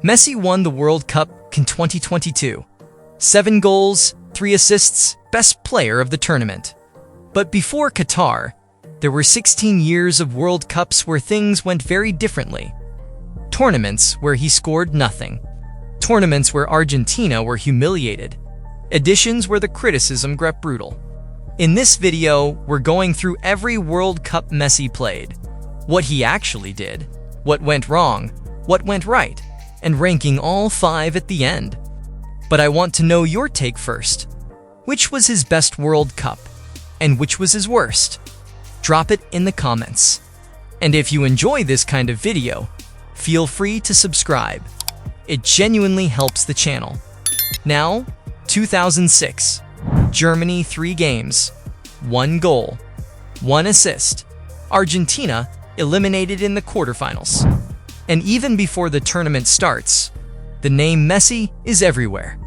Messi won the World Cup in 2022. 7 goals, 3 assists, best player of the tournament. But before Qatar, there were 16 years of World Cups where things went very differently. Tournaments where he scored nothing. Tournaments where Argentina were humiliated. Editions where the criticism got brutal. In this video, we're going through every World Cup Messi played. What he actually did, what went wrong, what went right, and ranking all 5 at the end. But I want to know your take first. Which was his best World Cup? And which was his worst? Drop it in the comments. And if you enjoy this kind of video, feel free to subscribe. It genuinely helps the channel. Now, 2006. Germany 3 games, 1 goal, 1 assist. Argentina eliminated in the quarterfinals. And even before the tournament starts, the name Messi is everywhere.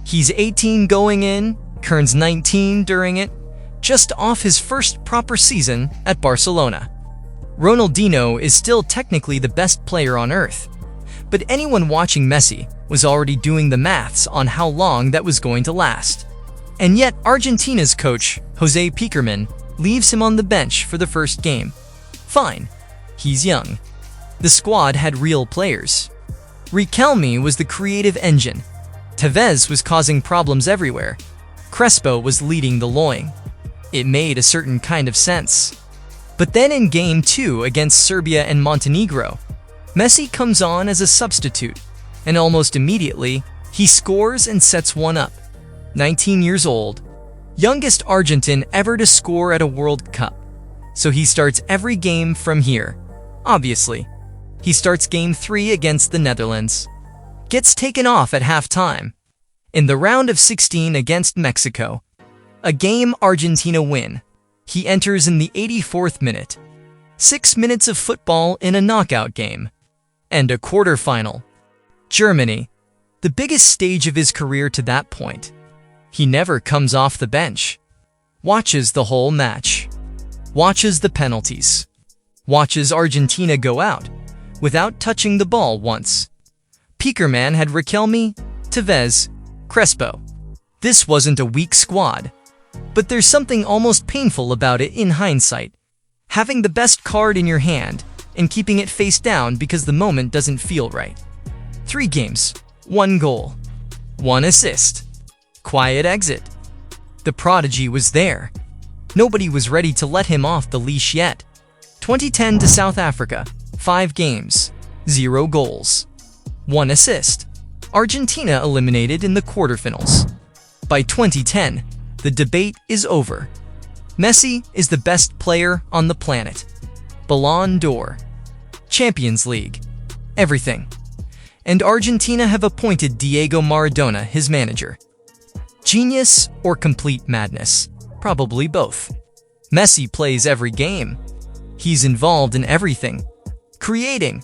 He's 18 going in, turns 19 during it, just off his first proper season at Barcelona. Ronaldinho is still technically the best player on earth, but anyone watching Messi was already doing the maths on how long that was going to last. And yet Argentina's coach, Jose Pekerman, leaves him on the bench for the first game. Fine, he's young. The squad had real players. Riquelme was the creative engine. Tevez was causing problems everywhere. Crespo was leading the line. It made a certain kind of sense. But then in Game 2 against Serbia and Montenegro, Messi comes on as a substitute, and almost immediately, he scores and sets one up. 19 years old, youngest Argentine ever to score at a World Cup. So he starts every game from here. Obviously, he starts Game 3 against the Netherlands. Gets taken off at halftime. In the round of 16 against Mexico, a game Argentina win, he enters in the 84th minute. 6 minutes of football in a knockout game. And a quarterfinal. Germany, the biggest stage of his career to that point. He never comes off the bench. Watches the whole match. Watches the penalties. Watches Argentina go out without touching the ball once. Pekerman had Riquelme, Tevez, Crespo. This wasn't a weak squad. But there's something almost painful about it in hindsight. Having the best card in your hand and keeping it face down because the moment doesn't feel right. 3 games, 1 goal, 1 assist. Quiet exit. The prodigy was there. Nobody was ready to let him off the leash yet. 2010 to South Africa, 5 games, 0 goals, 1 assist. Argentina eliminated in the quarterfinals. By 2010, the debate is over. Messi is the best player on the planet. Ballon d'Or, Champions League, everything. And Argentina have appointed Diego Maradona his manager. Genius or complete madness? Probably both. Messi plays every game. He's involved in everything. Creating,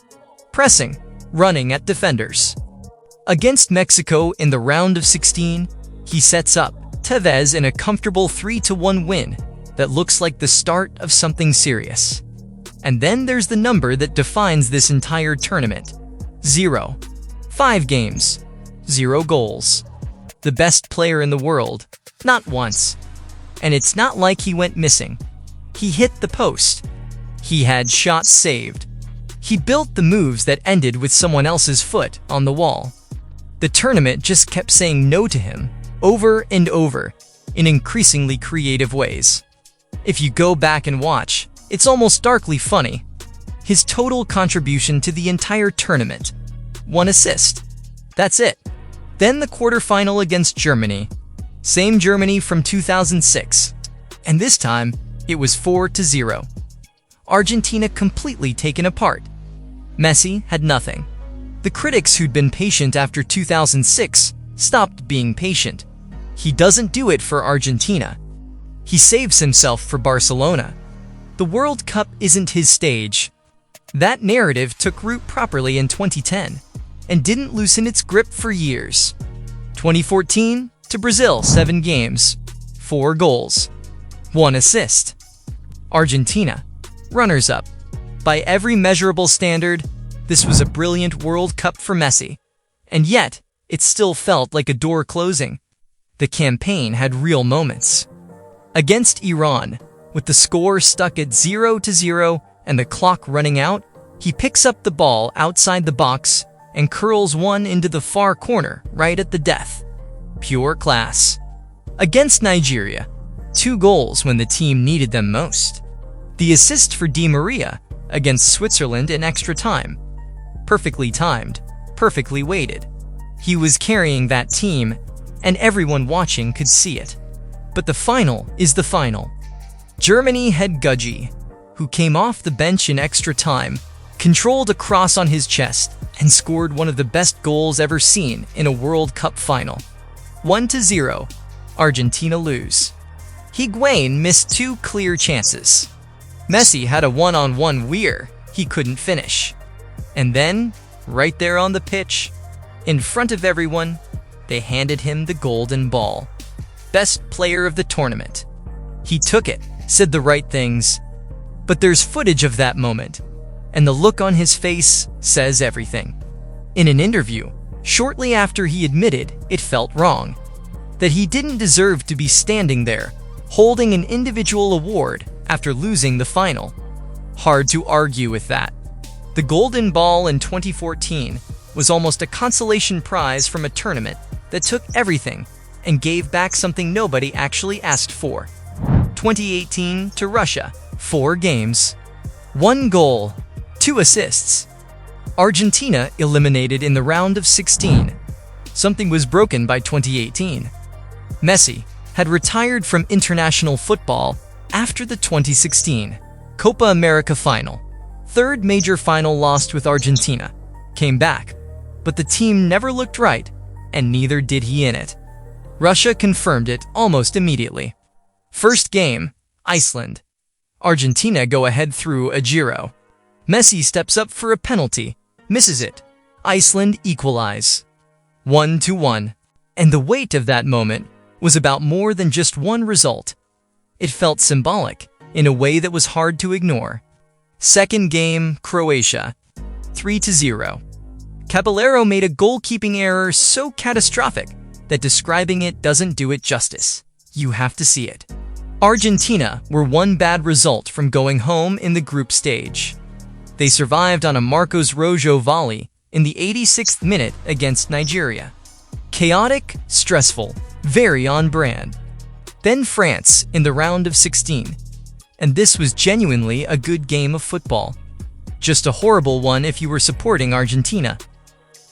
pressing, running at defenders. Against Mexico in the round of 16, he sets up Tevez in a comfortable 3-1 win that looks like the start of something serious. And then there's the number that defines this entire tournament. 0. 5 games, 0 goals. The best player in the world, not once. And it's not like he went missing. He hit the post. He had shots saved. He built the moves that ended with someone else's foot on the wall. The tournament just kept saying no to him, over and over, in increasingly creative ways. If you go back and watch, it's almost darkly funny. His total contribution to the entire tournament, 1 assist. That's it. Then the quarterfinal against Germany. Same Germany from 2006. And this time, it was 4-0. Argentina completely taken apart. Messi had nothing. The critics who'd been patient after 2006 stopped being patient. He doesn't do it for Argentina. He saves himself for Barcelona. The World Cup isn't his stage. That narrative took root properly in 2010 and didn't loosen its grip for years. 2014 to Brazil, 7 games, 4 goals, 1 assist. Argentina, runners-up. By every measurable standard, this was a brilliant World Cup for Messi. And yet, it still felt like a door closing. The campaign had real moments. Against Iran, with the score stuck at 0-0 and the clock running out, he picks up the ball outside the box and curls one into the far corner right at the death. Pure class. Against Nigeria, 2 goals when the team needed them most. The assist for Di Maria against Switzerland in extra time. Perfectly timed, perfectly weighted. He was carrying that team, and everyone watching could see it. But the final is the final. Germany had Gudgy, who came off the bench in extra time, controlled a cross on his chest, and scored one of the best goals ever seen in a World Cup final. 1-0, Argentina lose. Higuain missed 2 clear chances. Messi had a one-on-one weir he couldn't finish. And then, right there on the pitch, in front of everyone, they handed him the golden ball. Best player of the tournament. He took it, said the right things. But there's footage of that moment, and the look on his face says everything. In an interview, shortly after he admitted it felt wrong, that he didn't deserve to be standing there, holding an individual award after losing the final. Hard to argue with that. The Golden Ball in 2014 was almost a consolation prize from a tournament that took everything and gave back something nobody actually asked for. 2018 to Russia, 4 games, 1 goal, 2 assists. Argentina eliminated in the round of 16. Something was broken by 2018. Messi had retired from international football after the 2016 Copa America final. 3rd major final lost with Argentina. Came back, but the team never looked right, and neither did he in it. Russia confirmed it almost immediately. First game, Iceland. Argentina go ahead through a Giro. Messi steps up for a penalty, misses it. Iceland equalize. 1-1. And the weight of that moment was about more than just one result. It felt symbolic, in a way that was hard to ignore. Second game, Croatia. 3-0. Caballero made a goalkeeping error so catastrophic that describing it doesn't do it justice. You have to see it. Argentina were one bad result from going home in the group stage. They survived on a Marcos Rojo volley in the 86th minute against Nigeria. Chaotic, stressful, very on brand. Then France in the round of 16. And this was genuinely a good game of football. Just a horrible one if you were supporting Argentina.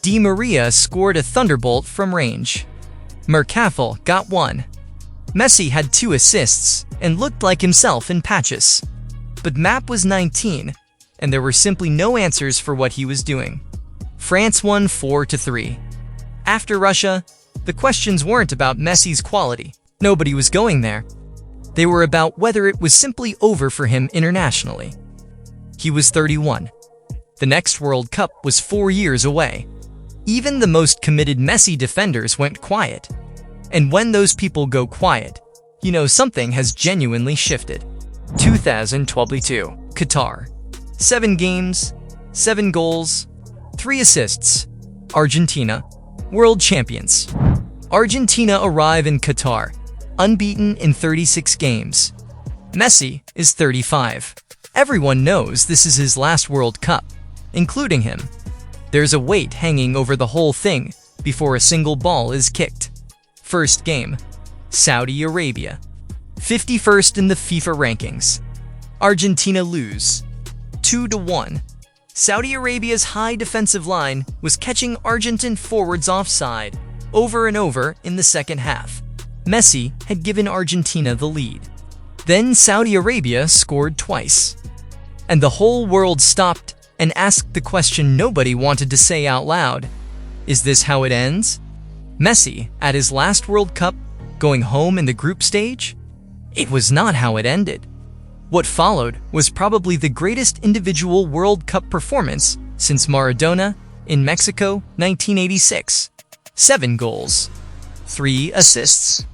Di Maria scored a thunderbolt from range. Mercafel got 1. Messi had 2 assists and looked like himself in patches. But Map was 19, and there were simply no answers for what he was doing. France won 4-3. After Russia, the questions weren't about Messi's quality. Nobody was going there. They were about whether it was simply over for him internationally. He was 31. The next World Cup was 4 years away. Even the most committed Messi defenders went quiet. And when those people go quiet, you know something has genuinely shifted. 2022, Qatar. 7 games, 7 goals, 3 assists. Argentina, world champions. Argentina arrive in Qatar, unbeaten in 36 games. Messi is 35. Everyone knows this is his last World Cup, including him. There's a weight hanging over the whole thing before a single ball is kicked. First game, Saudi Arabia. 51st in the FIFA rankings. Argentina lose. 2-1. Saudi Arabia's high defensive line was catching Argentine forwards offside over and over in the second half. Messi had given Argentina the lead. Then Saudi Arabia scored twice. And the whole world stopped and asked the question nobody wanted to say out loud. Is this how it ends? Messi, at his last World Cup, going home in the group stage? It was not how it ended. What followed was probably the greatest individual World Cup performance since Maradona in Mexico 1986. 7 goals, 3 assists.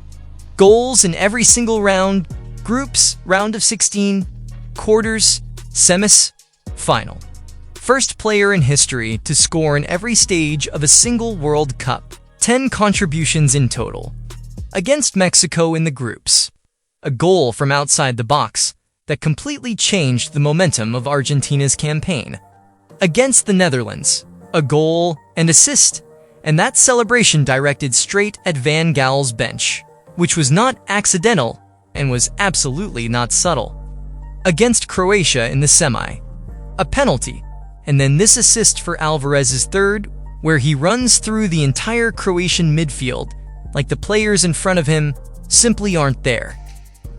Goals in every single round, groups, round of 16, quarters, semis, final. First player in history to score in every stage of a single World Cup. 10 contributions in total. Against Mexico in the groups. A goal from outside the box that completely changed the momentum of Argentina's campaign. Against the Netherlands. A goal and assist, and that celebration directed straight at Van Gaal's bench, which was not accidental and was absolutely not subtle. Against Croatia in the semi. A penalty, and then this assist for Alvarez's third, where he runs through the entire Croatian midfield like the players in front of him simply aren't there.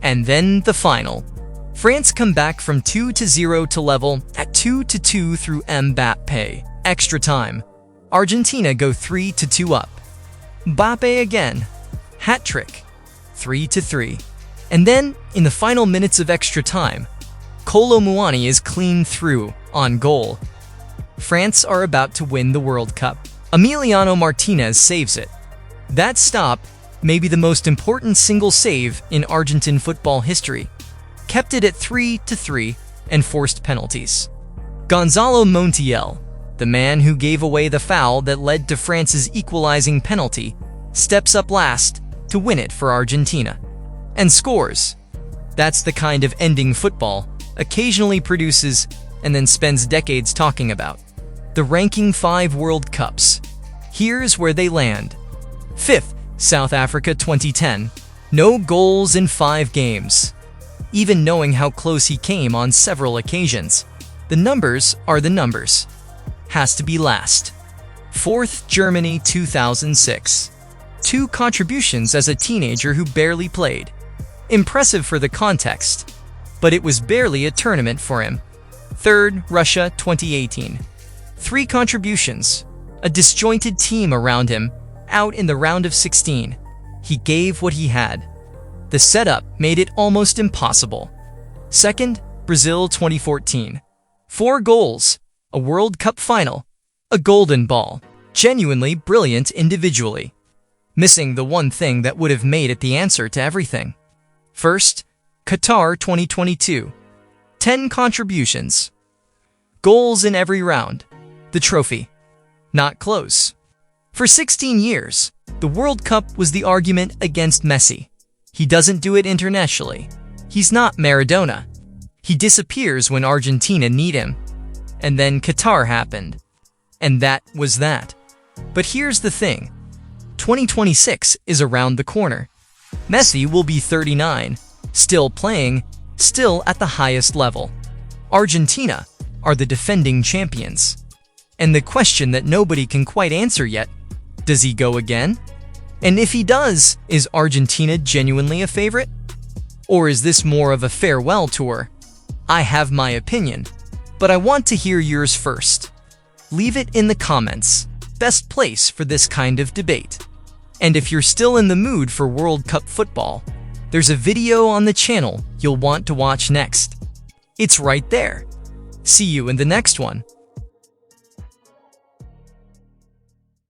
And then the final. France come back from 2-0 to level at 2-2 through Mbappé. Extra time. Argentina go 3-2 up. Mbappé again. Hat-trick. 3-3. And then, in the final minutes of extra time, Kolo Muani is clean through on goal. France are about to win the World Cup. Emiliano Martinez saves it. That stop, maybe the most important single save in Argentine football history, kept it at 3-3 and forced penalties. Gonzalo Montiel, the man who gave away the foul that led to France's equalizing penalty, steps up last to win it for Argentina. And scores. That's the kind of ending football occasionally produces and then spends decades talking about. The ranking 5 World Cups. Here's where they land. 5th, South Africa 2010. No goals in 5 games. Even knowing how close he came on several occasions, the numbers are the numbers. Has to be last. 4th, Germany 2006. 2 contributions as a teenager who barely played. Impressive for the context, but it was barely a tournament for him. 3rd, Russia 2018. 3 contributions. A disjointed team around him, out in the round of 16. He gave what he had. The setup made it almost impossible. 2nd, Brazil 2014. 4 goals, a World Cup final, a golden ball. Genuinely brilliant individually. Missing the one thing that would have made it the answer to everything. 1st, Qatar 2022. 10 contributions. Goals in every round. The trophy. Not close. For 16 years, the World Cup was the argument against Messi. He doesn't do it internationally. He's not Maradona. He disappears when Argentina need him. And then Qatar happened. And that was that. But here's the thing. 2026 is around the corner. Messi will be 39, still playing, still at the highest level. Argentina are the defending champions. And the question that nobody can quite answer yet, does he go again? And if he does, is Argentina genuinely a favorite? Or is this more of a farewell tour? I have my opinion, but I want to hear yours first. Leave it in the comments. Best place for this kind of debate. And if you're still in the mood for World Cup football, there's a video on the channel you'll want to watch next. It's right there. See you in the next one.